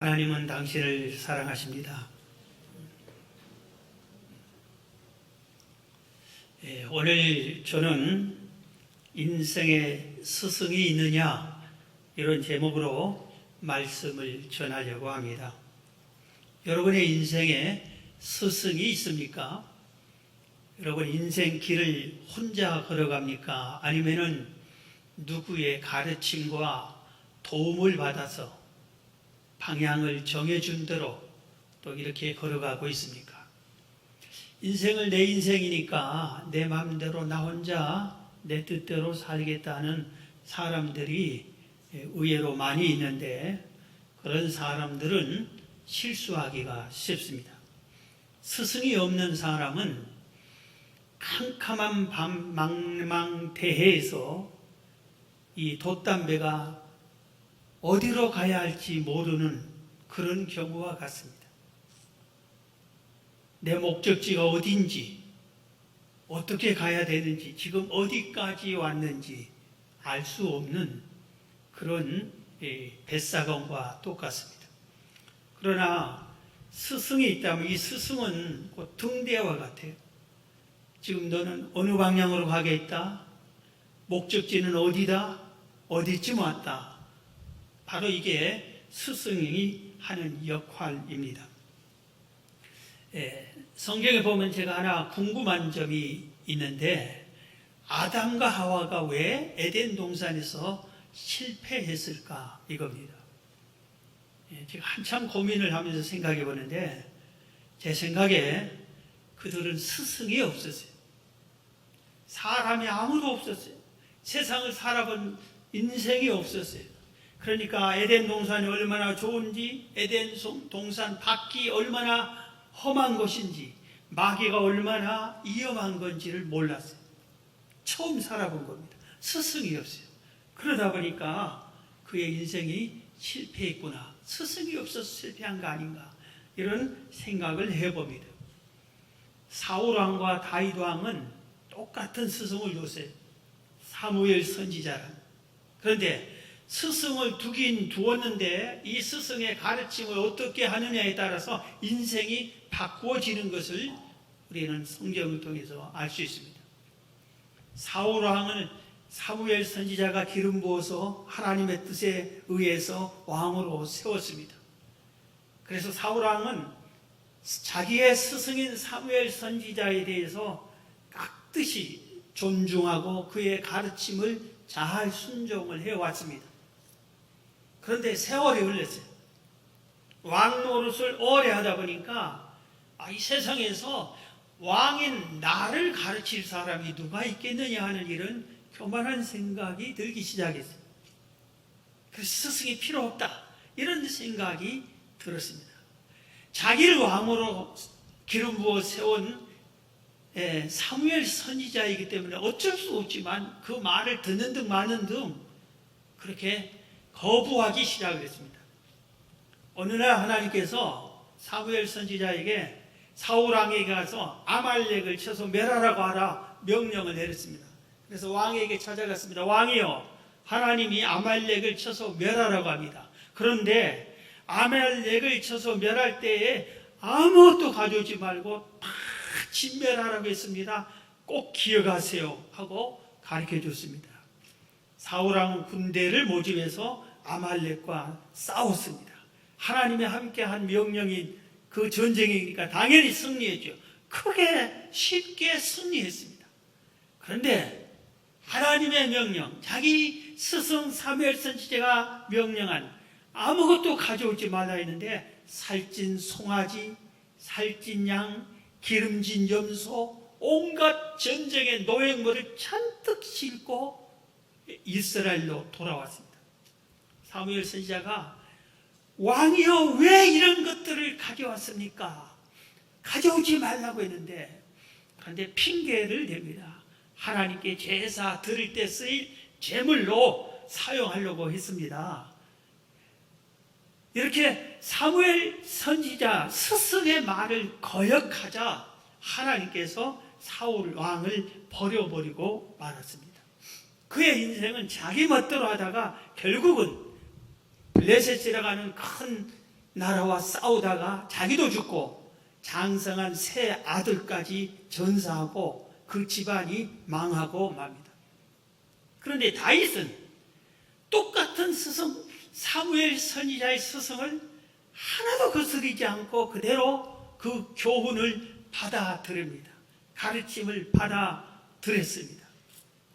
하나님은 당신을 사랑하십니다. 오늘 저는 인생에 스승이 있느냐 이런 제목으로 말씀을 전하려고 합니다. 여러분의 인생에 스승이 있습니까? 여러분 인생 길을 혼자 걸어갑니까? 아니면은 누구의 가르침과 도움을 받아서 방향을 정해준 대로 또 이렇게 걸어가고 있습니까? 인생을 내 인생이니까 내 마음대로 나 혼자 내 뜻대로 살겠다는 사람들이 의외로 많이 있는데 그런 사람들은 실수하기가 쉽습니다. 스승이 없는 사람은 캄캄한 밤 망망대해에서 이 돛담배가 어디로 가야 할지 모르는 그런 경우와 같습니다. 내 목적지가 어딘지, 어떻게 가야 되는지, 지금 어디까지 왔는지 알 수 없는 그런 뱃사공과 똑같습니다. 그러나 스승이 있다면 이 스승은 곧 등대와 같아요. 지금 너는 어느 방향으로 가겠다? 목적지는 어디다? 어디쯤 왔다? 바로 이게 스승이 하는 역할입니다. 성경에 보면 제가 하나 궁금한 점이 있는데 아담과 하와가 왜 에덴 동산에서 실패했을까 이겁니다. 제가 한참 고민을 하면서 생각해 보는데 제 생각에 그들은 스승이 없었어요. 사람이 아무도 없었어요. 세상을 살아본 인생이 없었어요. 그러니까 에덴 동산이 얼마나 좋은지, 에덴 동산 밖이 얼마나 험한 곳인지, 마귀가 얼마나 위험한 건지를 몰랐어요. 처음 살아본 겁니다. 스승이 없어요. 그러다 보니까 그의 인생이 실패했구나. 스승이 없어서 실패한 거 아닌가. 이런 생각을 해봅니다. 사울왕과 다윗왕은 똑같은 스승을 줬어요. 사무엘 선지자란. 그런데 스승을 두긴 두었는데 이 스승의 가르침을 어떻게 하느냐에 따라서 인생이 바꾸어지는 것을 우리는 성경을 통해서 알 수 있습니다. 사울왕을 사무엘 선지자가 기름 부어서 하나님의 뜻에 의해서 왕으로 세웠습니다. 그래서 사울왕은 자기의 스승인 사무엘 선지자에 대해서 깍듯이 존중하고 그의 가르침을 잘 순종을 해왔습니다. 그런데 세월이 흘렀어요. 왕 노릇을 오래 하다 보니까 이 세상에서 왕인 나를 가르칠 사람이 누가 있겠느냐 하는 이런 교만한 생각이 들기 시작했어요. 그래서 스승이 필요 없다 이런 생각이 들었습니다. 자기를 왕으로 기름 부어 세운 사무엘 선지자이기 때문에 어쩔 수 없지만 그 말을 듣는 등 마는 등 그렇게 거부하기 시작했습니다. 어느 날 하나님께서 사무엘 선지자에게 사울왕에게 가서 아말렉을 쳐서 멸하라고 하라 명령을 내렸습니다. 그래서 왕에게 찾아갔습니다. 왕이여, 하나님이 아말렉을 쳐서 멸하라고 합니다. 그런데 아말렉을 쳐서 멸할 때에 아무것도 가져오지 말고 다 진멸하라고 했습니다. 꼭 기억하세요 하고 가르쳐 줬습니다. 사울왕은 군대를 모집해서 아말렉과 싸웠습니다. 하나님이 함께한 명령인 그 전쟁이니까 당연히 승리했죠. 크게 쉽게 승리했습니다. 그런데 하나님의 명령, 자기 스승 사무엘 선지자가 명령한 아무것도 가져오지 말라 했는데 살찐 송아지, 살찐 양, 기름진 염소, 온갖 전쟁의 노획물을 잔뜩 싣고 이스라엘로 돌아왔습니다. 사무엘 선지자가 왕이여 왜 이런 것들을 가져왔습니까? 가져오지 말라고 했는데 그런데 핑계를 댑니다. 하나님께 제사 드릴 때 쓰일 제물로 사용하려고 했습니다. 이렇게 사무엘 선지자 스승의 말을 거역하자 하나님께서 사울 왕을 버려버리고 말았습니다. 그의 인생은 자기 멋대로 하다가 결국은 블레셋이라고 하는 큰 나라와 싸우다가 자기도 죽고 장성한 세 아들까지 전사하고 그 집안이 망하고 맙니다. 그런데 다윗은 똑같은 스승 사무엘 선지자의 스승을 하나도 거스르지 않고 그대로 그 교훈을 받아들입니다. 가르침을 받아들였습니다.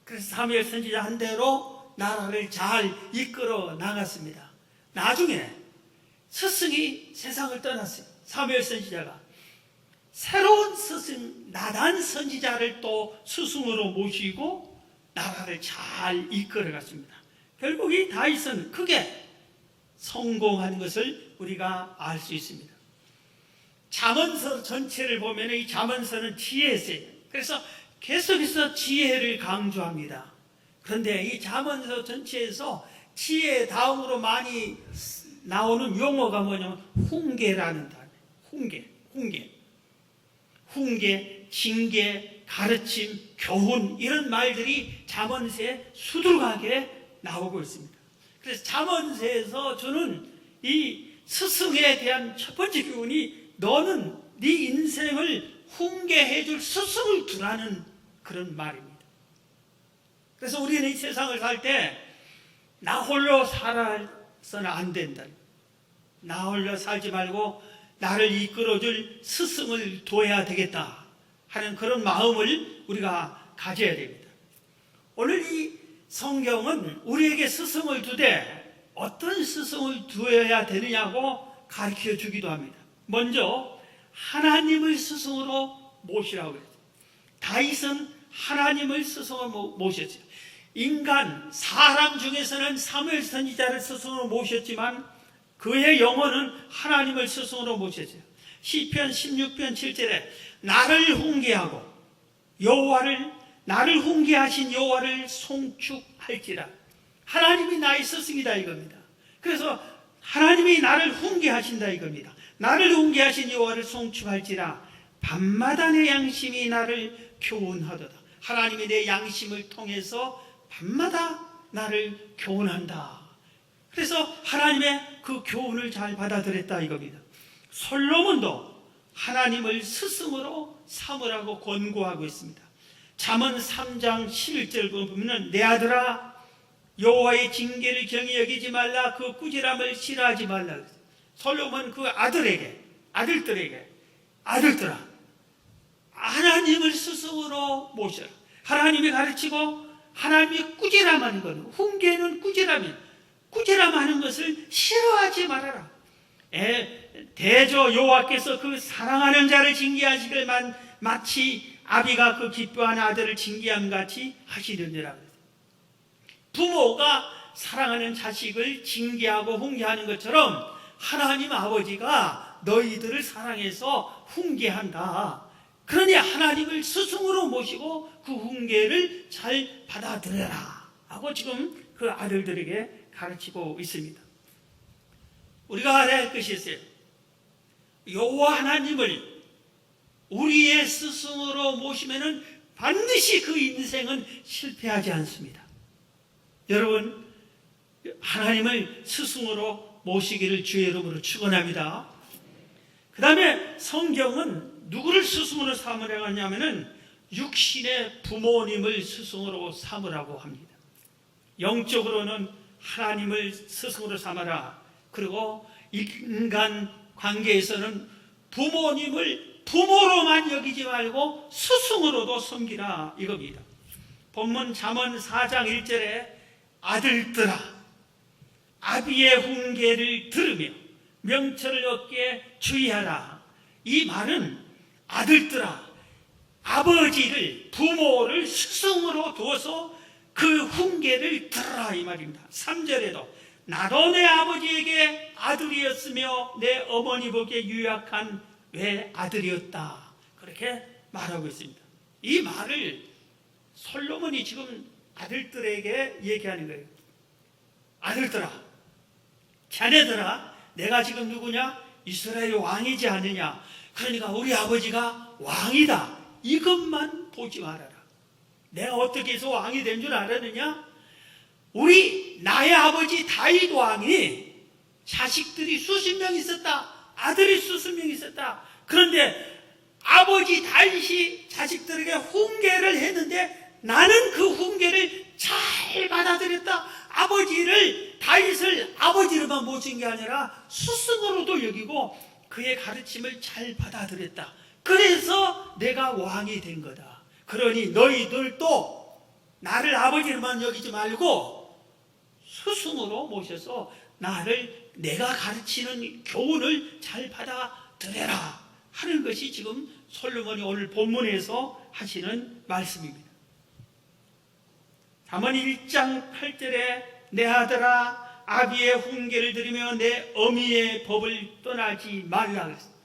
그래서 사무엘 선지자 한 대로 나라를 잘 이끌어 나갔습니다. 나중에 스승이 세상을 떠났어요. 사무엘 선지자가 새로운 스승 나단 선지자를 또 스승으로 모시고 나라를 잘 이끌어 갔습니다. 결국 이 다윗은 크게 성공한 것을 우리가 알 수 있습니다. 잠언서 전체를 보면 이 잠언서는 지혜세예요. 그래서 계속해서 지혜를 강조합니다. 그런데 이 잠언서 전체에서 지혜 다음으로 많이 나오는 용어가 뭐냐면 훈계라는 단어예요. 훈계, 징계, 가르침, 교훈 이런 말들이 잠언서에 수두룩하게 나오고 있습니다. 그래서 잠언서에서 주는 이 스승에 대한 첫 번째 교훈이 너는 네 인생을 훈계해 줄 스승을 두라는 그런 말입니다. 그래서 우리는 이 세상을 살 때 나 홀로 살아서는 안 된다. 나 홀로 살지 말고 나를 이끌어줄 스승을 둬야 되겠다 하는 그런 마음을 우리가 가져야 됩니다. 오늘 이 성경은 우리에게 스승을 두되 어떤 스승을 두어야 되느냐고 가르쳐 주기도 합니다. 먼저 하나님을 스승으로 모시라고 그랬어요. 다윗은 하나님을 스승으로 모셨어요. 사람 중에서는 사무엘 선지자를 스승으로 모셨지만 그의 영혼은 하나님을 스승으로 모셨어요. 시편 16편 7절에 나를 훈계하고 나를 훈계하신 여호와를 송축할지라. 하나님이 나의 스승이다 이겁니다. 그래서 하나님이 나를 훈계하신다 이겁니다. 나를 훈계하신 여호와를 송축할지라. 밤마다 내 양심이 나를 교훈하도다. 하나님이 내 양심을 통해서 밤마다 나를 교훈한다. 그래서 하나님의 그 교훈을 잘 받아들였다 이겁니다. 솔로몬도 하나님을 스승으로 삼으라고 권고하고 있습니다. 잠언 3장 11절 보면 내 아들아 여호와의 징계를 경히 여기지 말라 그 꾸지람을 싫어하지 말라. 솔로몬 그 아들들아 하나님을 스승으로 모셔라. 하나님이 가르치고 하나님이 꾸지람하는 것은 훈계는 꾸지람하는 것을 싫어하지 말아라. 대저 여호와께서 그 사랑하는 자를 징계하시길 마치 아비가 그 기뻐하는 아들을 징계함 같이 하시느니라. 부모가 사랑하는 자식을 징계하고 훈계하는 것처럼 하나님 아버지가 너희들을 사랑해서 훈계한다. 그러니 하나님을 스승으로 모시고 그 훈계를 잘 받아들여라 하고 지금 그 아들들에게 가르치고 있습니다. 우리가 알아야 할 것이 있어요. 여호와 하나님을 우리의 스승으로 모시면은 반드시 그 인생은 실패하지 않습니다. 여러분, 하나님을 스승으로 모시기를 주의 이름으로 축원합니다. 그 다음에 성경은 누구를 스승으로 삼으라고 하냐면은 육신의 부모님을 스승으로 삼으라고 합니다. 영적으로는 하나님을 스승으로 삼아라. 그리고 인간 관계에서는 부모님을 부모로만 여기지 말고 스승으로도 섬기라 이겁니다. 본문 잠언 4장 1절에 아들들아 아비의 훈계를 들으며 명철을 얻게 주의하라. 이 말은 아들들아 아버지를 부모를 스승으로 두어서 그 훈계를 들으라 이 말입니다. 3절에도 나도 내 아버지에게 아들이었으며 내 어머니 보기에 유약한 외아들이었다. 그렇게 말하고 있습니다. 이 말을 솔로몬이 지금 아들들에게 얘기하는 거예요. 아들들아, 자네들아, 내가 지금 누구냐? 이스라엘 왕이지 않느냐? 그러니까 우리 아버지가 왕이다. 이것만 보지 말아라. 내가 어떻게 해서 왕이 된 줄 알았느냐? 나의 아버지 다윗 왕이 자식들이 수십 명 있었다. 아들이 수십 명 있었다. 그런데 아버지 다윗이 자식들에게 훈계를 했는데 나는 그 훈계를 잘 받아들였다. 다윗을 아버지로만 모신 게 아니라 스승으로도 여기고 그의 가르침을 잘 받아들였다. 그래서 내가 왕이 된 거다. 그러니 너희들도 나를 아버지로만 여기지 말고 스승으로 모셔서 내가 가르치는 교훈을 잘 받아들여라 하는 것이 지금 솔로몬이 오늘 본문에서 하시는 말씀입니다. 잠언 1장 8절에 내 아들아 아비의 훈계를 들으며 내 어미의 법을 떠나지 말라 그랬습니다.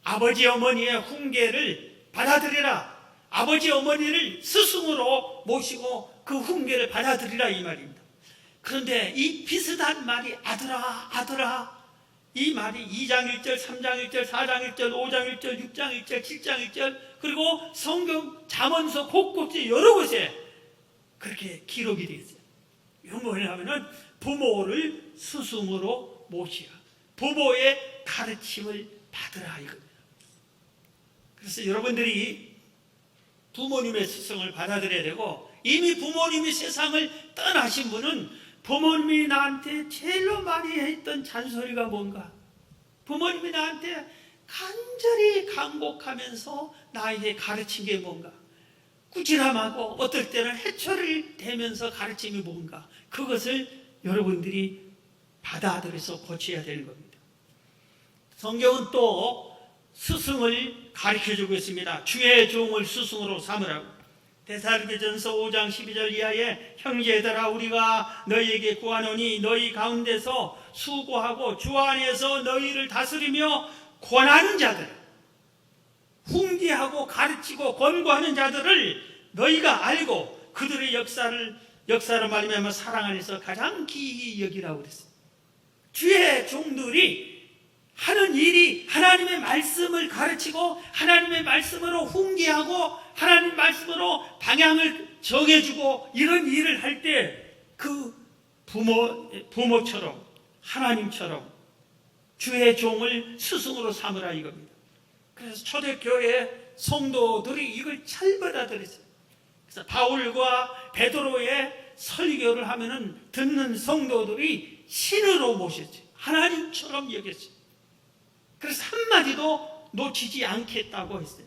아버지 어머니의 훈계를 받아들여라. 아버지 어머니를 스승으로 모시고 그 훈계를 받아들이라 이 말입니다. 그런데 이 비슷한 말이 아들아 이 말이 2장 1절, 3장 1절, 4장 1절, 5장 1절, 6장 1절, 7장 1절 그리고 성경 잠언서 곳곳에 여러 곳에 그렇게 기록이 되어 있어요. 이건 뭐냐면은 부모를 스승으로 모시라. 부모의 가르침을 받으라 이겁니다. 그래서 여러분들이 부모님의 스승을 받아들여야 되고 이미 부모님이 세상을 떠나신 분은 부모님이 나한테 제일로 많이 했던 잔소리가 뭔가? 부모님이 나한테 간절히 간곡하면서 나에게 가르친 게 뭔가? 꾸지람하고 어떨 때는 해초를 대면서 가르침이 뭔가? 그것을 여러분들이 받아들여서 고쳐야 되는 겁니다. 성경은 또 스승을 가르쳐주고 있습니다. 주의 종을 스승으로 삼으라고. 데살로니가전서 5장 12절 이하에 형제들아 우리가 너희에게 구하노니 너희 가운데서 수고하고 주 안에서 너희를 다스리며 권하는 자들, 훈계하고 가르치고 권고하는 자들을 너희가 알고 그들의 역사를 말미암아 사랑 안에서 가장 기이 여기라고 그랬어요. 주의 종들이 하는 일이 하나님의 말씀을 가르치고 하나님의 말씀으로 훈계하고 하나님 말씀으로 방향을 정해주고 이런 일을 할 때 그 부모처럼 하나님처럼 주의 종을 스승으로 삼으라 이겁니다. 그래서 초대교회 성도들이 이걸 잘 받아들였어요. 그래서 바울과 베드로의 설교를 하면은 듣는 성도들이 신으로 모셨죠. 하나님처럼 여겼어요. 그래서 한마디도 놓치지 않겠다고 했어요.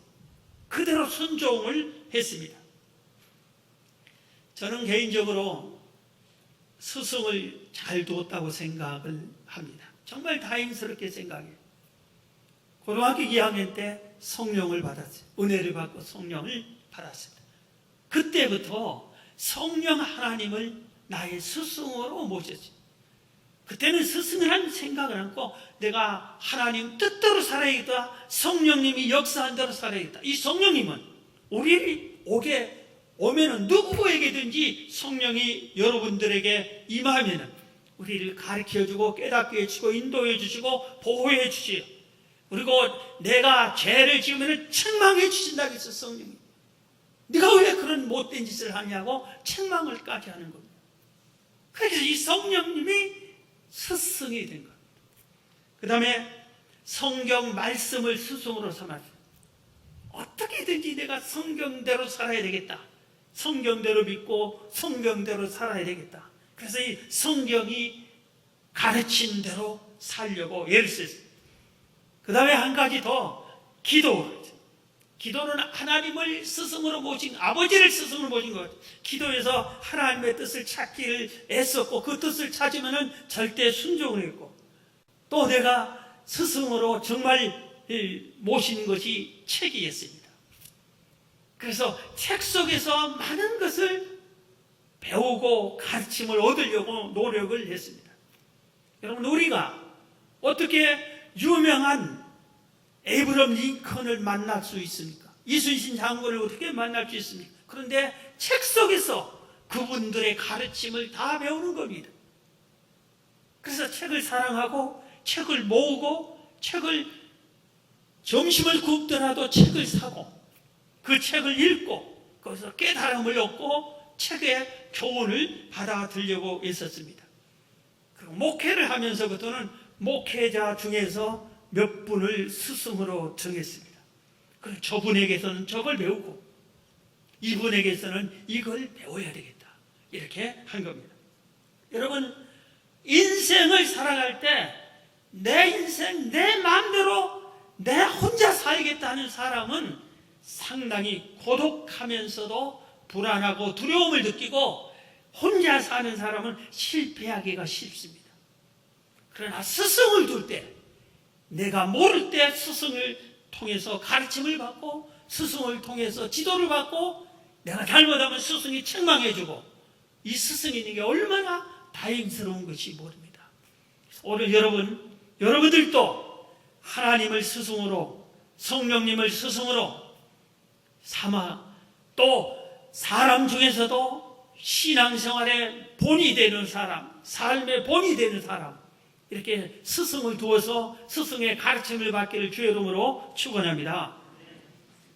그대로 순종을 했습니다. 저는 개인적으로 스승을 잘 두었다고 생각을 합니다. 정말 다행스럽게 생각해요. 고등학교 2학년 때 성령을 받았어요. 은혜를 받고 성령을 받았습니다. 그때부터 성령 하나님을 나의 스승으로 모셨어요. 그때는 스승이라는 생각을 않고 내가 하나님 뜻대로 살아야겠다. 성령님이 역사한 대로 살아야겠다. 이 성령님은 우리 오면은 누구에게든지 성령이 여러분들에게 임하면은 우리를 가르쳐주고 깨닫게 해주고 인도해 주시고 보호해 주시고 그리고 내가 죄를 지으면 책망해 주신다고 했어. 성령이 네가 왜 그런 못된 짓을 하냐고 책망을까지 하는 겁니다. 그래서 이 성령님이 스승이 된 겁니다. 그 다음에 성경 말씀을 스승으로 삼았어요. 어떻게든지 내가 성경대로 살아야 되겠다. 성경대로 믿고 성경대로 살아야 되겠다. 그래서 이 성경이 가르친 대로 살려고 애를 썼어요. 그 다음에 한 가지 더 기도는 하나님을 스승으로 모신 아버지를 스승으로 모신 것. 기도에서 하나님의 뜻을 찾기를 애썼고 그 뜻을 찾으면 절대 순종을 했고 또 내가 스승으로 정말 모신 것이 책이었습니다. 그래서 책 속에서 많은 것을 배우고 가르침을 얻으려고 노력을 했습니다. 여러분 우리가 어떻게 유명한 에이브럼 링컨을 만날 수 있습니까? 이순신 장군을 어떻게 만날 수 있습니까? 그런데 책 속에서 그분들의 가르침을 다 배우는 겁니다. 그래서 책을 사랑하고 책을 모으고 점심을 굶더라도 책을 사고 그 책을 읽고 거기서 깨달음을 얻고 책의 교훈을 받아들려고 했었습니다. 그리고 목회를 하면서부터는 목회자 중에서 몇 분을 스승으로 정했습니다. 그리고 저분에게서는 저걸 배우고 이분에게서는 이걸 배워야 되겠다, 이렇게 한 겁니다. 여러분, 인생을 살아갈 때 내 인생 내 마음대로 내 혼자 살겠다는 사람은 상당히 고독하면서도 불안하고 두려움을 느끼고, 혼자 사는 사람은 실패하기가 쉽습니다. 그러나 스승을 둘 때, 내가 모를 때 스승을 통해서 가르침을 받고 스승을 통해서 지도를 받고, 내가 잘못하면 스승이 책망해주고, 이 스승이 있는 게 얼마나 다행스러운 것이 모릅니다. 오늘 여러분들도 하나님을 스승으로, 성령님을 스승으로 삼아, 또 사람 중에서도 신앙생활의 본이 되는 사람, 삶의 본이 되는 사람, 이렇게 스승을 두어서 스승의 가르침을 받기를 주의 이름으로 축원합니다.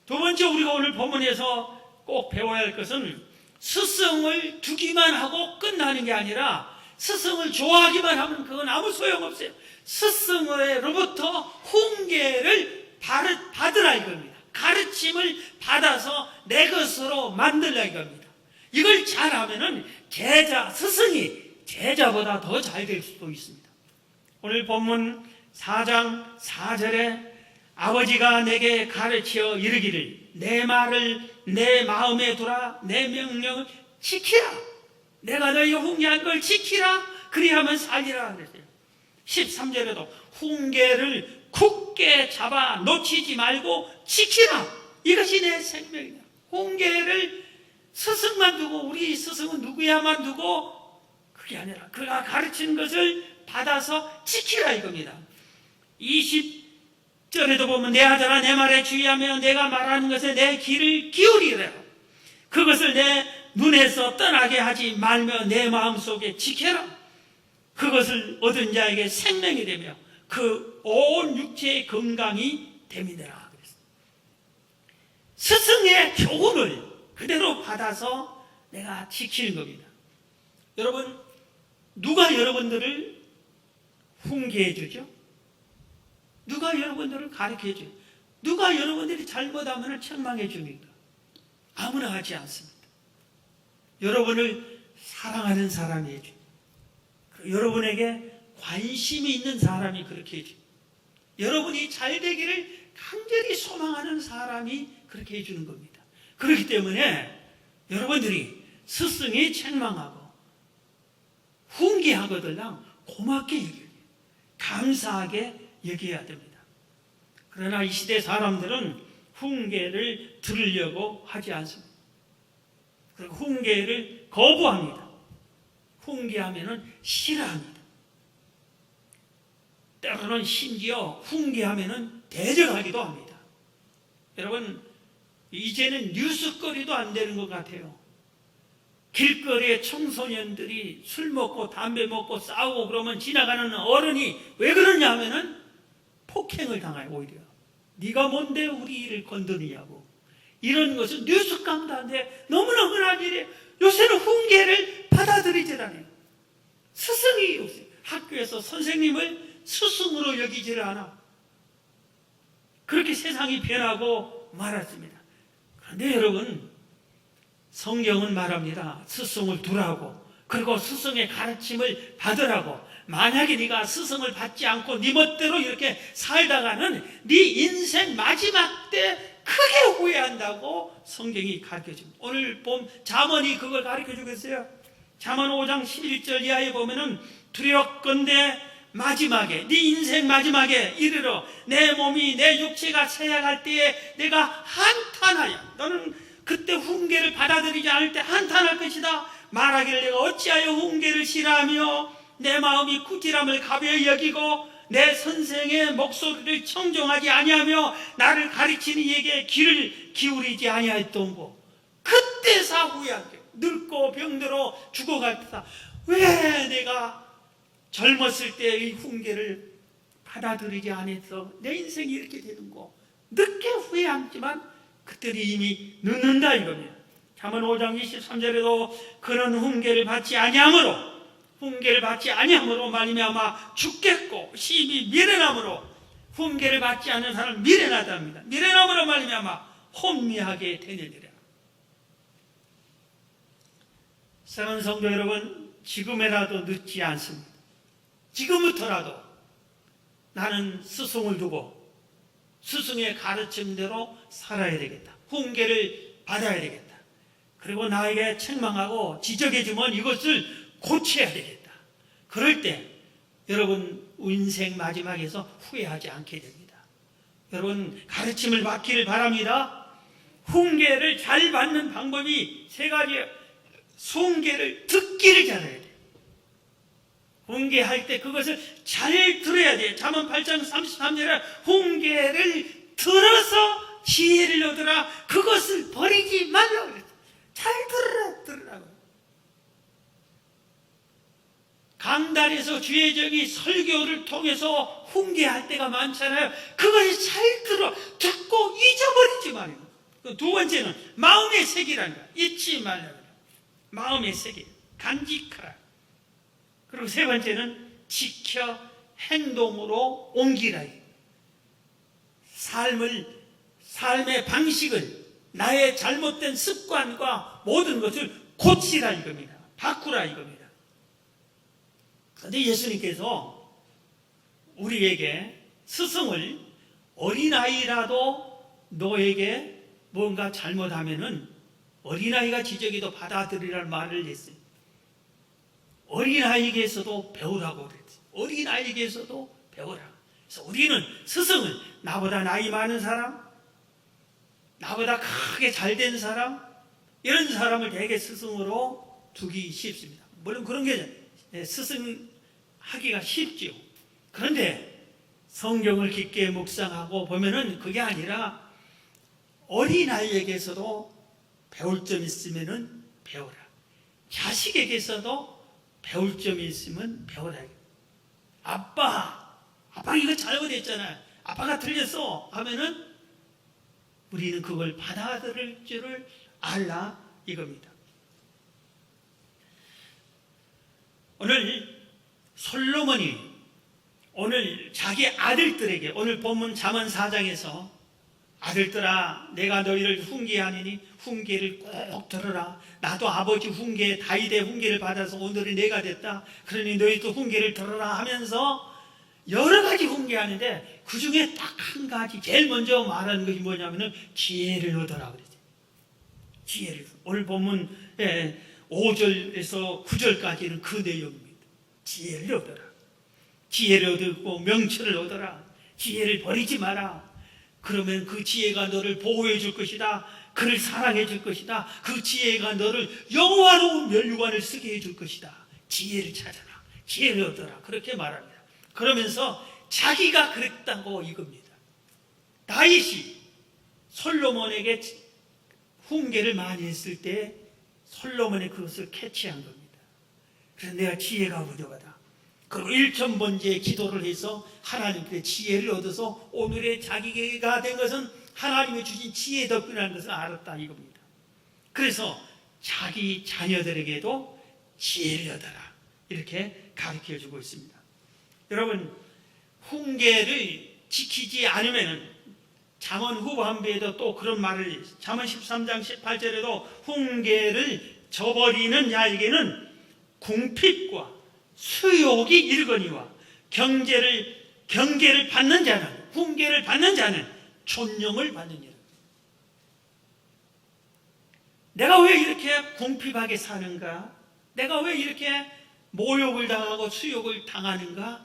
두 번째, 우리가 오늘 본문에서 꼭 배워야 할 것은 스승을 두기만 하고 끝나는 게 아니라, 스승을 좋아하기만 하면 그건 아무 소용없어요. 스승으로부터 훈계를 받으라 이겁니다. 가르침을 받아서 내 것으로 만들라 이겁니다. 이걸 잘하면은 스승이 제자보다 더 잘 될 수도 있습니다. 오늘 본문 4장 4절에 아버지가 내게 가르쳐 이르기를 내 말을 내 마음에 두라, 내 명령을 지키라. 내가 너희가 훈계한 걸 지키라. 그리하면 살리라 그랬어요. 13절에도 훈계를 굳게 잡아 놓치지 말고 지키라. 이것이 내 생명이다. 훈계를 스승만 두고, 우리 스승은 누구야만 두고, 그게 아니라 그가 가르친 것을 받아서 지키라 이겁니다. 20절에도 보면 내 아들아 내 말에 주의하며 내가 말하는 것에 내 귀를 기울이라. 그것을 내 눈에서 떠나게 하지 말며 내 마음속에 지켜라. 그것을 얻은 자에게 생명이 되며 그 온 육체의 건강이 됨이니라. 스승의 교훈을 그대로 받아서 내가 지키는 겁니다. 여러분, 누가 여러분들을 훈계해 주죠? 누가 여러분들을 가르쳐 줘요? 누가 여러분들이 잘못하면 책망해 줍니까? 아무나 하지 않습니다. 여러분을 사랑하는 사람이 해줘요. 여러분에게 관심이 있는 사람이 그렇게 해줘요. 여러분이 잘 되기를 간절히 소망하는 사람이 그렇게 해주는 겁니다. 그렇기 때문에 여러분들이 스승이 책망하고 훈계하거들랑 고맙게 여겨요. 감사하게 여겨야 됩니다. 그러나 이 시대 사람들은 훈계를 들으려고 하지 않습니다. 그리고 훈계를 거부합니다. 훈계하면은 싫어합니다. 때로는 심지어 훈계하면은 대적하기도 합니다. 여러분, 이제는 뉴스거리도 안 되는 것 같아요. 길거리에 청소년들이 술 먹고 담배 먹고 싸우고 그러면 지나가는 어른이 왜 그러냐 하면은 폭행을 당해요. 오히려 네가 뭔데 우리 일을 건드리냐고. 이런 것은 뉴스감도 안 돼. 너무나 흔한 일이에요. 요새는 훈계를 받아들이질 않아요. 스승이 요새 학교에서 선생님을 스승으로 여기지를 않아. 그렇게 세상이 변하고 말았습니다. 그런데 여러분, 성경은 말합니다. 스승을 두라고, 그리고 스승의 가르침을 받으라고. 만약에 네가 스승을 받지 않고 네 멋대로 이렇게 살다가는 네 인생 마지막 때 크게 후회한다고 성경이 가르쳐줍니다. 오늘 봄 잠언이 그걸 가르쳐주겠어요. 잠언 5장 11절 이하에 보면은 두렵건대 마지막에, 네 인생 마지막에 이르러 내 몸이 내 육체가 쇠약할 때에 내가 한탄하여, 너는 그때 훈계를 받아들이지 않을 때 한탄할 것이다. 말하기를 내가 어찌하여 훈계를 싫어하며 내 마음이 꾸지람을 가벼이 여기고 내 선생의 목소리를 청종하지 아니하며 나를 가르치는 이에게 귀를 기울이지 아니하였던고. 그때사 후회한대. 늙고 병들어 죽어갈 때다. 왜 내가 젊었을 때의 훈계를 받아들이지 않았어? 내 인생이 이렇게 되는고. 늦게 후회하지만 그때는 이미 늦는다 이겁니다. 잠언 5장 23절에도 그런 훈계를 받지 아니하므로 훈계를 받지 아니함으로 말미암아 죽겠고 심히 미련함으로 훈계를 받지 않는 사람은 미련하답니다. 미련함으로 말미암아 혼미하게 되느니라. 사랑하는 성도 여러분, 지금이라도 늦지 않습니다. 지금부터라도 나는 스승을 두고 스승의 가르침대로 살아야 되겠다. 훈계를 받아야 되겠다. 그리고 나에게 책망하고 지적해주면 이것을 고쳐야 되겠다. 그럴 때 여러분 인생 마지막에서 후회하지 않게 됩니다. 여러분 가르침을 받기를 바랍니다. 훈계를 잘 받는 방법이 세 가지예요. 훈계를 듣기를 잘해야 돼요. 훈계할 때 그것을 잘 들어야 돼요. 잠언 8장 33절에 훈계를 들어서 지혜를 얻으라. 그것을 버리지 말라고 그랬어요. 잘 들으라고. 강단에서 주의적인 설교를 통해서 훈계할 때가 많잖아요. 그것이 잘 듣고 잊어버리지 말아요. 두 번째는 마음의 색이라는 거예요. 잊지 말라고. 마음의 색이 간직하라. 그리고 세 번째는 지켜 행동으로 옮기라. 삶의 방식을, 나의 잘못된 습관과 모든 것을 고치라 이겁니다. 바꾸라 이겁니다. 그런데 예수님께서 우리에게 스승을 어린아이라도 너에게 뭔가 잘못하면은 어린아이가 지적해도 받아들이라는 말을 했어요. 어린아이에게서도 배우라고 그랬어요. 어린아이에게서도 배우라. 그래서 우리는 스승은 나보다 나이 많은 사람, 나보다 크게 잘된 사람, 이런 사람을 대개 스승으로 두기 쉽습니다. 물론 그런 게 스승하기가 쉽지요. 그런데 성경을 깊게 묵상하고 보면은 그게 아니라 어린아이에게서도 배울 점이 있으면은 배우라. 자식에게서도 배울 점이 있으면 배우라. 아빠 이거 잘못했잖아요. 아빠가 틀렸어 하면은 우리는 그걸 받아들일 줄을 알라 이겁니다. 오늘 솔로몬이 오늘 자기 아들들에게, 오늘 본문 잠언 4장에서 아들들아 내가 너희를 훈계하니니 훈계를 꼭 들어라. 나도 아버지 훈계, 다윗의 훈계를 받아서 오늘은 내가 됐다. 그러니 너희도 훈계를 들어라 하면서 여러 가지 훈계하는데 그 중에 딱 한 가지 제일 먼저 말하는 것이 뭐냐면은 지혜를 얻어라 그랬어요. 지혜를. 오늘 본문 5절에서 9절까지는 그 내용입니다. 지혜를 얻어라. 지혜를 얻고 명철을 얻어라. 지혜를 버리지 마라. 그러면 그 지혜가 너를 보호해 줄 것이다. 그를 사랑해 줄 것이다. 그 지혜가 너를 영화로운 멸류관을 쓰게 해줄 것이다. 지혜를 찾아라. 지혜를 얻어라. 그렇게 말합니다. 그러면서 자기가 그랬다고 이겁니다. 다윗이 솔로몬에게 훈계를 많이 했을 때 솔로몬이 그것을 캐치한 겁니다. 그래서 내가 지혜가 부족하다. 그리고 1000번째 기도를 해서 하나님께 지혜를 얻어서 오늘의 자기가 된 것은 하나님이 주신 지혜 덕분이라는 것을 알았다 이겁니다. 그래서 자기 자녀들에게도 지혜를 얻어라 이렇게 가르쳐주고 있습니다. 여러분 훈계를 지키지 않으면 잠언 후반부에도 또 그런 말을 잠언 13장 18절에도 훈계를 저버리는 자에게는 궁핍과 수욕이 일거니와 경계를 받는 자는, 훈계를 받는 자는 존용을 받느니라. 내가 왜 이렇게 궁핍하게 사는가? 내가 왜 이렇게 모욕을 당하고 수욕을 당하는가?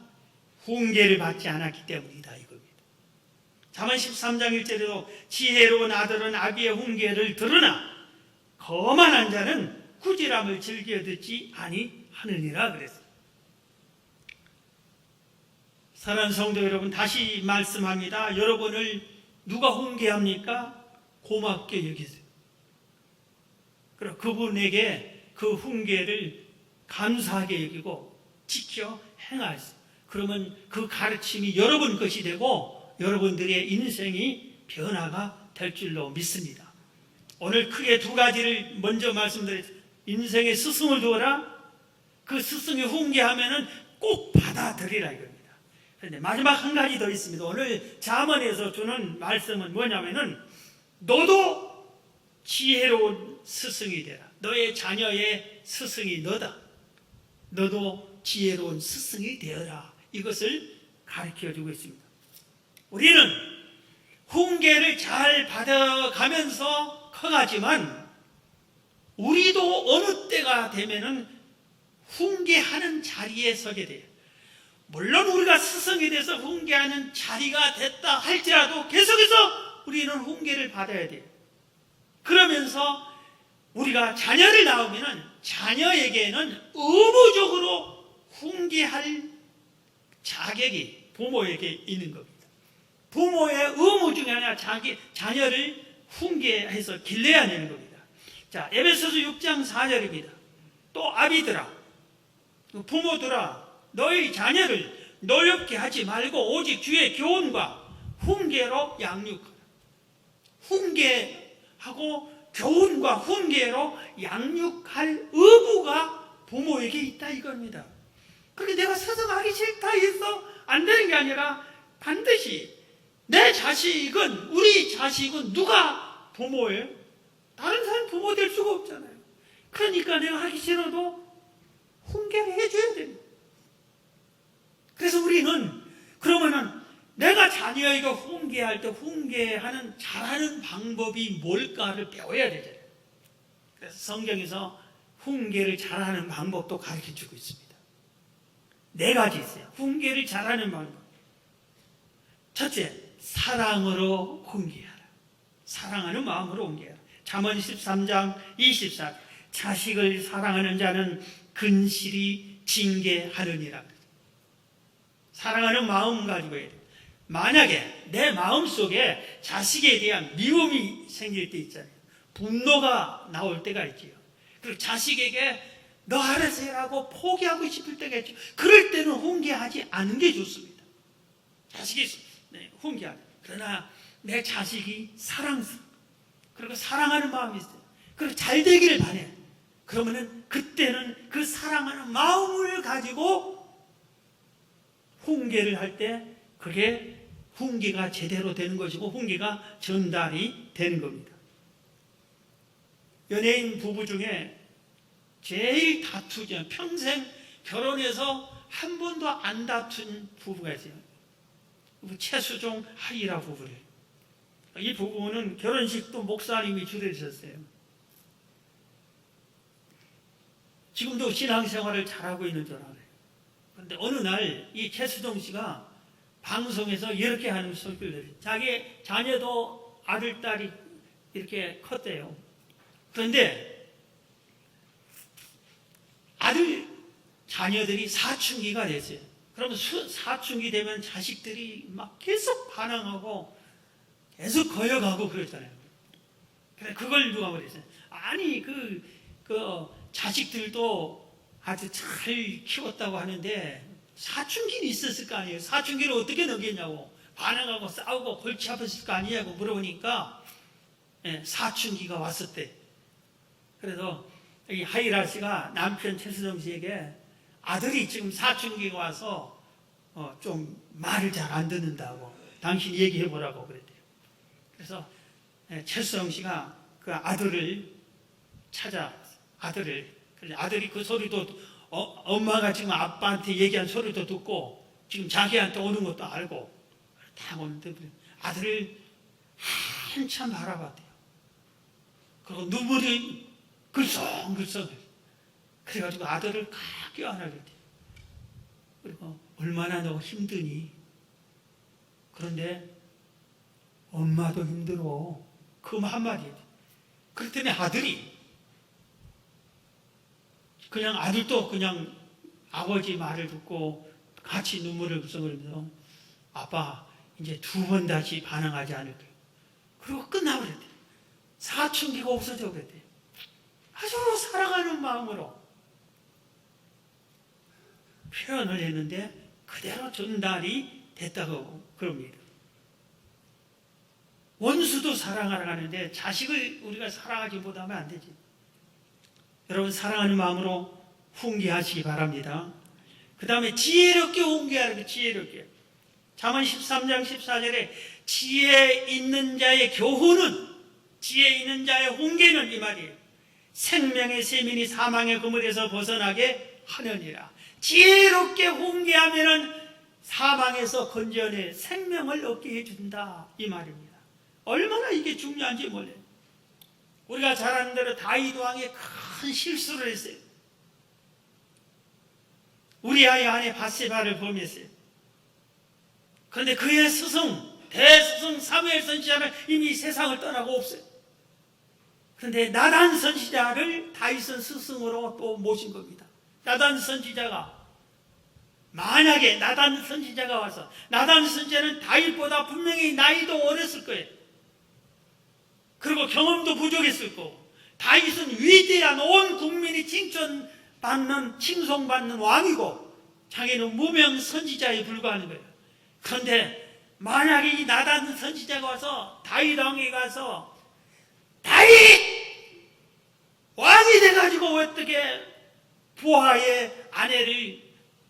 훈계를 받지 않았기 때문이다 이겁니다. 잠언 13장 1절에도 지혜로운 아들은 아비의 훈계를 들으나 거만한 자는 꾸지람을 즐겨 듣지 아니하느니라 그랬어요. 사랑하는 성도 여러분, 다시 말씀합니다. 여러분을 누가 훈계합니까? 고맙게 여기세요. 그리고 그분에게 그 훈계를 감사하게 여기고 지켜 행하세요. 그러면 그 가르침이 여러분 것이 되고 여러분들의 인생이 변화가 될 줄로 믿습니다. 오늘 크게 두 가지를 먼저 말씀드렸습니다. 인생의 스승을 두어라. 그 스승이 훈계하면은 꼭 받아들이라 이겁니다. 그런데 마지막 한 가지 더 있습니다. 오늘 잠언에서 주는 말씀은 뭐냐면은 너도 지혜로운 스승이 되라. 너의 자녀의 스승이 너다. 너도 지혜로운 스승이 되어라. 이것을 가르쳐주고 있습니다. 우리는 훈계를 잘 받아가면서 커가지만 우리도 어느 때가 되면은 훈계하는 자리에 서게 돼요. 물론 우리가 스승이 돼서 훈계하는 자리가 됐다 할지라도 계속해서 우리는 훈계를 받아야 돼요. 그러면서 우리가 자녀를 낳으면 자녀에게는 의무적으로 훈계할 자격이 부모에게 있는 겁니다. 부모의 의무 중에 하나 자녀를 훈계해서 길러야 되는 겁니다. 자, 에베소서 6장 4절입니다. 또 아비들아, 부모들아, 너희 자녀를 노엽게 하지 말고 오직 주의 교훈과 훈계로 양육하라. 훈계하고 교훈과 훈계로 양육할 의무가 부모에게 있다 이겁니다. 그렇게 내가 스승하기 싫다 해서 안 되는 게 아니라 반드시 내 자식은, 우리 자식은 누가 부모예요? 다른 사람 부모 될 수가 없잖아요. 그러니까 내가 하기 싫어도 훈계를 해줘야 됩니다. 그래서 우리는 그러면은 내가 자녀에게 훈계할 때 훈계하는 잘하는 방법이 뭘까를 배워야 되잖아요. 그래서 성경에서 훈계를 잘하는 방법도 가르쳐주고 있습니다. 4가지 있어요. 훈계를 잘하는 방법. 첫째, 사랑으로 훈계하라. 사랑하는 마음으로 훈계하라. 잠언 13장 24절. 자식을 사랑하는 자는 근실히 징계하느니라. 사랑하는 마음 가지고 해야 돼요. 만약에 내 마음속에 자식에 대한 미움이 생길 때 있잖아요. 분노가 나올 때가 있지요. 그리고 자식에게 너 알아서 해라고 포기하고 싶을 때가 있죠. 그럴 때는 훈계하지 않는 게 좋습니다. 자식이 훈계하는. 그러나 내 자식이 사랑스러워. 그리고 사랑하는 마음이 있어요. 그리고 잘 되기를 바래. 그러면은 그때는 그 사랑하는 마음을 가지고 훈계를 할 때 그게 훈계가 제대로 되는 것이고 훈계가 전달이 되는 겁니다. 연예인 부부 중에 제일 다투지, 평생 결혼해서 한 번도 안 다툰 부부가 있어요. 최수종, 하이라 부부를. 이 부부는 결혼식도 목사님이 주례하셨어요. 지금도 신앙생활을 잘하고 있는 줄 알아요. 그런데 어느 날 이 최수종 씨가 방송에서 이렇게 하는 소리를 들어요. 자기 자녀도 아들, 딸이 이렇게 컸대요. 그런데 아들 자녀들이 사춘기가 됐어요. 그러면 사춘기 되면 자식들이 막 계속 반항하고 계속 거역하고 그랬잖아요. 그걸 누가 그랬어요? 아니 그 자식들도 아주 잘 키웠다고 하는데 사춘기는 있었을 거 아니에요. 사춘기를 어떻게 넘겼냐고, 반항하고 싸우고 골치 아팠을 거 아니냐고 물어보니까 사춘기가 왔었대. 그래서 이 하이라 씨가 남편 최수정 씨에게 아들이 지금 사춘기가 와서 좀 말을 잘 안 듣는다고 당신이 얘기해 보라고 그랬대요. 그래서 최수정 씨가 그 아들을 찾아 아들이 그 소리도 엄마가 지금 아빠한테 얘기한 소리도 듣고 지금 자기한테 오는 것도 알고 다 오는데 아들을 한참 바라봤대요. 그리고 눈물이 글썽글썽. 그래가지고 아들을 꽉 껴안아줬대요. 그리고 얼마나 너 힘드니? 그런데 엄마도 힘들어. 그 한마디에. 그랬더니 아들이 그냥 아들도 그냥 아버지 말을 듣고 같이 눈물을 글썽거리면서 아빠 이제 2번 다시 반항하지 않을 거예요. 그리고 끝나버렸대요. 사춘기가 없어져 그랬대요. 아주 사랑하는 마음으로 표현을 했는데 그대로 전달이 됐다고 그럽니다. 원수도 사랑하러 가는데 자식을 우리가 사랑하지 못하면 안 되지. 여러분 사랑하는 마음으로 훈계하시기 바랍니다. 그 다음에 지혜롭게 훈계하는 거, 지혜롭게. 잠언 13장 14절에 지혜 있는 자의 교훈은, 지혜 있는 자의 훈계는, 이 말이에요. 생명의 세민이 사망의 그물에서 벗어나게 하느니라. 지혜롭게 훈계하면은 사망에서 건져내 생명을 얻게 해준다, 이 말입니다. 얼마나 이게 중요한지 몰라요. 우리가 잘 아는 대로 다윗 왕이 큰 실수를 했어요. 우리아의 아내 바세바를 범했어요. 그런데 그의 스승, 대스승 사무엘 선지자는 이미 세상을 떠나고 없어요. 그런데 나단 선지자를 다윗은 스승으로 또 모신 겁니다. 나단 선지자가, 만약에 나단 선지자가 와서, 나단 선지자는 다윗보다 분명히 나이도 어렸을 거예요. 그리고 경험도 부족했을 거고, 다윗은 위대한 온 국민이 칭송받는 왕이고, 자기는 무명 선지자에 불과하는 거예요. 그런데 만약에 이 나단 선지자가 와서 다윗 왕에 가서 다윗 왕이 돼가지고 어떻게 부하의 아내를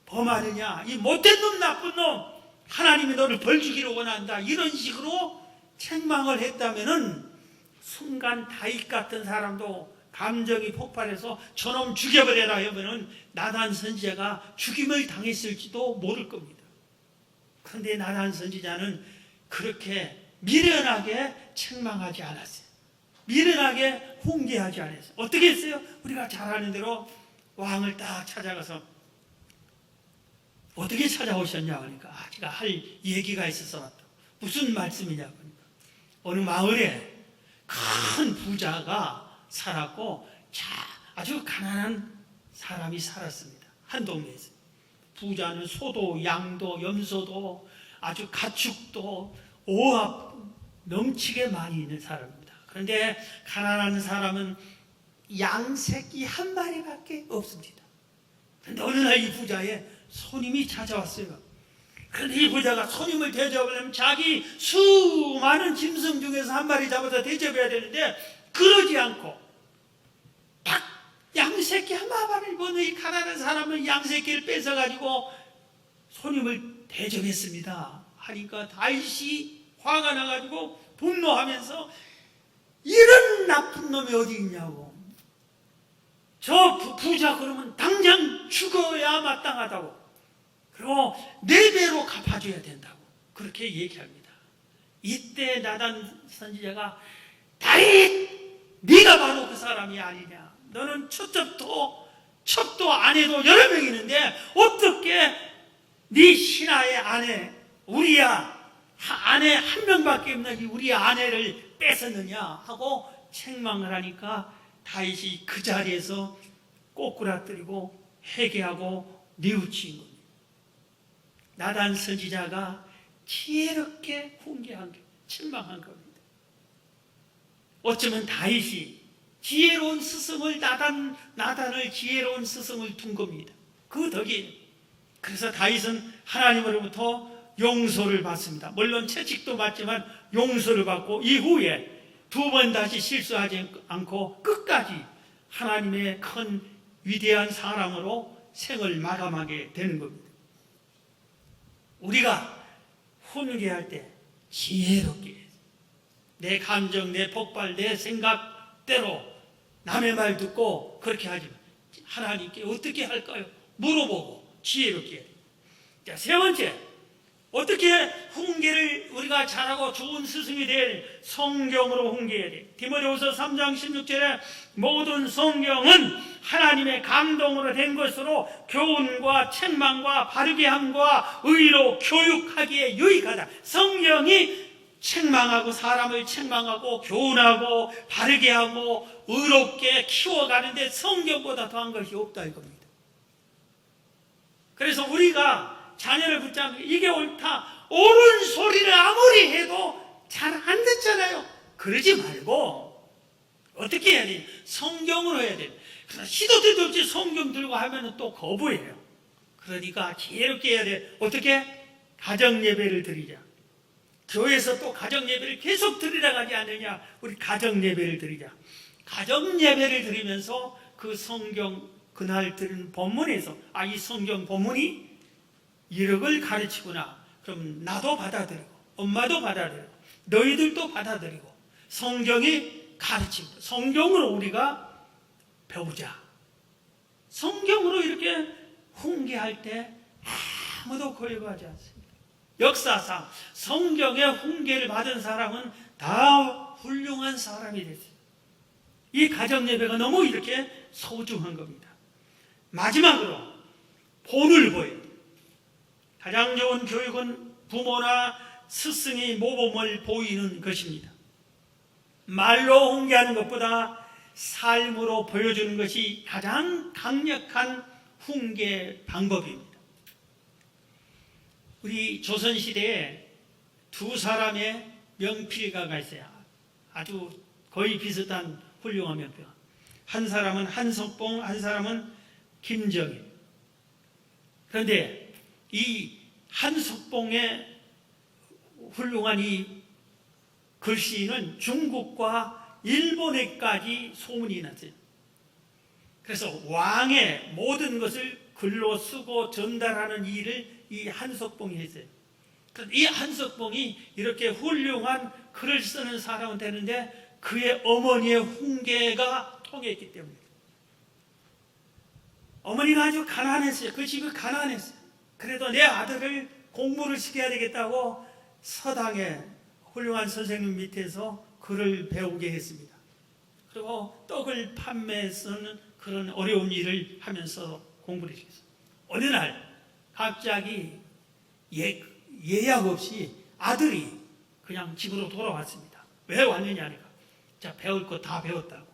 범하느냐, 이 못된 놈, 나쁜 놈, 하나님이 너를 벌 주기를 원한다, 이런 식으로 책망을 했다면은 순간 다윗 같은 사람도 감정이 폭발해서 저놈 죽여버려라 하면은 나단 선지자가 죽임을 당했을지도 모를 겁니다. 그런데 나단 선지자는 그렇게 미련하게 책망하지 않았어요. 미련하게 훈계하지 않았어요. 어떻게 했어요? 우리가 잘 아는 대로 왕을 딱 찾아가서 어떻게 찾아오셨냐 하니까 제가 할 얘기가 있어서 왔다. 무슨 말씀이냐 하니까 어느 마을에 큰 부자가 살았고 아주 가난한 사람이 살았습니다. 한 동네에서. 부자는 소도 양도 염소도 아주 가축도 오합 넘치게 많이 있는 사람입니다. 그런데 가난한 사람은 양새끼 한 마리밖에 없습니다. 그런데 어느 날 이 부자의 손님이 찾아왔어요. 그런데 이 부자가 손님을 대접하려면 자기 수많은 짐승 중에서 한 마리 잡아서 대접해야 되는데 그러지 않고 딱 양새끼 한 마리를 보는 이 가난한 사람은 양새끼를 뺏어가지고 손님을 대접했습니다. 하니까 다윗이 화가 나가지고 분노하면서 이런 나쁜 놈이 어디 있냐고, 저 부자 그러면 당장 죽어야 마땅하다고, 그리고 4배로 갚아줘야 된다고 그렇게 얘기합니다. 이때 나단 선지자가 다윗, 네가 바로 그 사람이 아니냐, 너는 첩도 아내도 여러 명 있는데 어떻게 네 신하의 아내 우리야 아내 한 명밖에 없는 우리 아내를 뺏었느냐 하고 책망을 하니까 다윗이 그 자리에서 꼬꾸라뜨리고 회개하고 뉘우친 겁니다. 나단 선지자가 지혜롭게 훈계한 게 책망한 겁니다. 어쩌면 다윗이 지혜로운 스승을 나단을 지혜로운 스승을 둔 겁니다. 그 덕에. 그래서 다윗은 하나님으로부터 용서를 받습니다. 물론 채찍도 받지만 용서를 받고 이후에 2번 다시 실수하지 않고 끝까지 하나님의 큰 위대한 사랑으로 생을 마감하게 되는 겁니다. 우리가 훈계할 때 지혜롭게 내 감정, 내 폭발, 내 생각대로 남의 말 듣고 그렇게 하지 마. 하나님께 어떻게 할까요? 물어보고 지혜롭게 해야 돼. 자, 세 번째, 어떻게 훈계를 우리가 잘하고 좋은 스승이 될 성경으로 훈계해야 돼. 디모데후서 3장 16절에 모든 성경은 하나님의 감동으로 된 것으로 교훈과 책망과 바르게 함과 의로 교육하기에 유익하다. 성경이 책망하고 사람을 책망하고 교훈하고 바르게 하고 의롭게 키워가는데 성경보다 더한 것이 없다 이겁니다. 그래서 우리가 자녀를 붙잡는 이게 옳다, 옳은 소리를 아무리 해도 잘 안 듣잖아요. 그러지 말고 어떻게 해야 돼? 성경으로 해야 돼. 그래서 시도 때도 없이 성경 들고 하면 또 거부해요. 그러니까 지혜롭게 해야 돼. 어떻게? 가정 예배를 드리자. 교회에서 또 가정 예배를 계속 드리라고 하지 않느냐. 우리 가정 예배를 드리자. 가정 예배를 드리면서 그 성경 그날 들은 본문에서 이 성경 본문이 이력을 가르치구나. 그럼 나도 받아들이고 엄마도 받아들이고 너희들도 받아들이고 성경이 가르치고 성경으로 우리가 배우자. 성경으로 이렇게 훈계할 때 아무도 거역하지 않습니다. 역사상 성경의 훈계를 받은 사람은 다 훌륭한 사람이 됐어요. 이 가정예배가 너무 이렇게 소중한 겁니다. 마지막으로 본을 보여야 돼요. 가장 좋은 교육은 부모나 스승이 모범을 보이는 것입니다. 말로 훈계하는 것보다 삶으로 보여주는 것이 가장 강력한 훈계 방법입니다. 우리 조선시대에 두 사람의 명필가가 있어요. 아주 거의 비슷한 훌륭한 명필가. 한 사람은 한석봉, 한 사람은 김정일. 그런데 이 한석봉의 훌륭한 이 글씨는 중국과 일본에까지 소문이 났어요. 그래서 왕의 모든 것을 글로 쓰고 전달하는 일을 이 한석봉이 했어요. 이 한석봉이 이렇게 훌륭한 글을 쓰는 사람은 되는데 그의 어머니의 훈계가 통했기 때문에 어머니가 아주 가난했어요. 그 집이 가난했어요. 그래도 내 아들을 공부를 시켜야 되겠다고 서당에 훌륭한 선생님 밑에서 글을 배우게 했습니다. 그리고 떡을 판매해서는 그런 어려운 일을 하면서 공부를 시켰어요. 어느 날 갑자기 예약 없이 아들이 그냥 집으로 돌아왔습니다. 왜 왔느냐 하니까 자, 배울 거 다 배웠다고.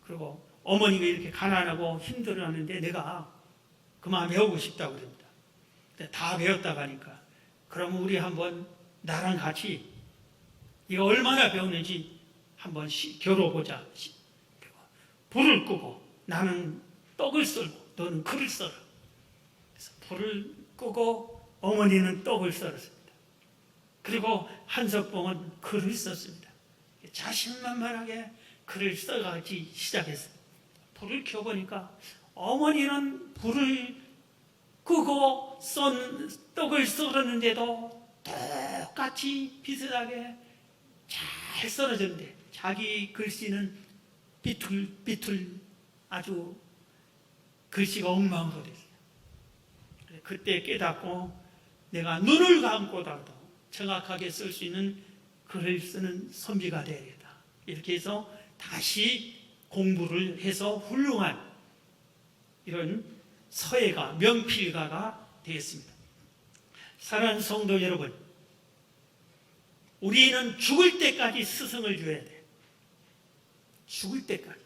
그리고 어머니가 이렇게 가난하고 힘들어하는데 내가 그만 배우고 싶다고 그럽니다. 근데 다 배웠다고 하니까 그러면 우리 한번 나랑 같이 이거 얼마나 배웠는지 한번 겨뤄보자. 불을 끄고 나는 떡을 썰고 너는 글을 썰어. 그래서 불을 끄고 어머니는 떡을 썰었습니다. 그리고 한석봉은 글을 썼습니다. 자신만만하게 글을 써가기 시작했어요. 불을 켜보니까 어머니는 불을 끄고 떡을 썰었는데도 똑같이 비슷하게 잘 썰어졌는데 자기 글씨는 비틀비틀 아주 글씨가 엉망으로 됐어요. 그때 깨닫고 내가 눈을 감고라도 정확하게 쓸 수 있는 글을 쓰는 선비가 되야겠다. 이렇게 해서 다시 공부를 해서 훌륭한 이런 서예가, 명필가가 되었습니다. 사랑하는 성도 여러분, 우리는 죽을 때까지 스승을 줘야 돼요. 죽을 때까지.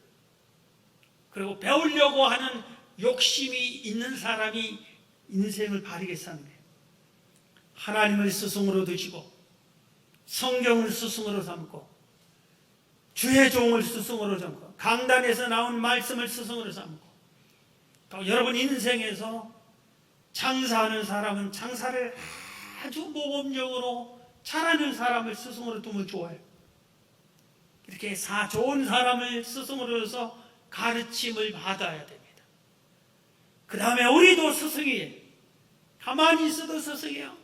그리고 배우려고 하는 욕심이 있는 사람이 인생을 바르게 사는 거예요. 하나님을 스승으로 두시고 성경을 스승으로 삼고 주의 종을 스승으로 삼고 강단에서 나온 말씀을 스승으로 삼고 또 여러분 인생에서 장사하는 사람은 장사를 아주 모범적으로 잘하는 사람을 스승으로 두면 좋아요. 이렇게 좋은 사람을 스승으로 해서 가르침을 받아야 됩니다. 그 다음에 우리도 스승이에요. 가만히 있어도 스승이에요.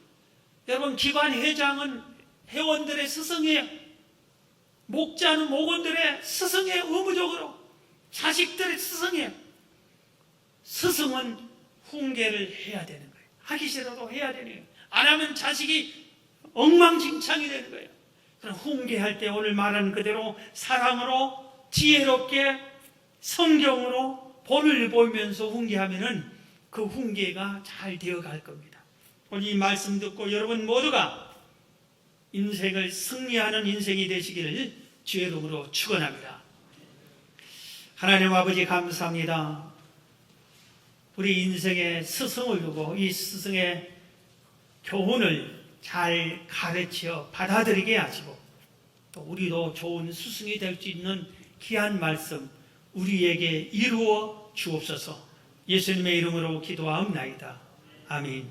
여러분 기관 회장은 회원들의 스승이에요. 목자는 목원들의 스승이에요. 의무적으로 자식들의 스승이에요. 스승은 훈계를 해야 되는 거예요. 하기 싫어도 해야 되는 거예요. 안 하면 자식이 엉망진창이 되는 거예요. 그럼 훈계할 때 오늘 말하는 그대로 사랑으로 지혜롭게 성경으로 본을 보이면서 훈계하면은 그 훈계가 잘 되어갈 겁니다. 오늘 이 말씀 듣고 여러분 모두가 인생을 승리하는 인생이 되시기를 주의 이름으로 축원합니다. 하나님 아버지 감사합니다. 우리 인생에 스승을 두고 이 스승의 교훈을 잘 가르쳐 받아들이게 하시고 또 우리도 좋은 스승이 될 수 있는 귀한 말씀 우리에게 이루어 주옵소서. 예수님의 이름으로 기도하옵나이다. 아멘.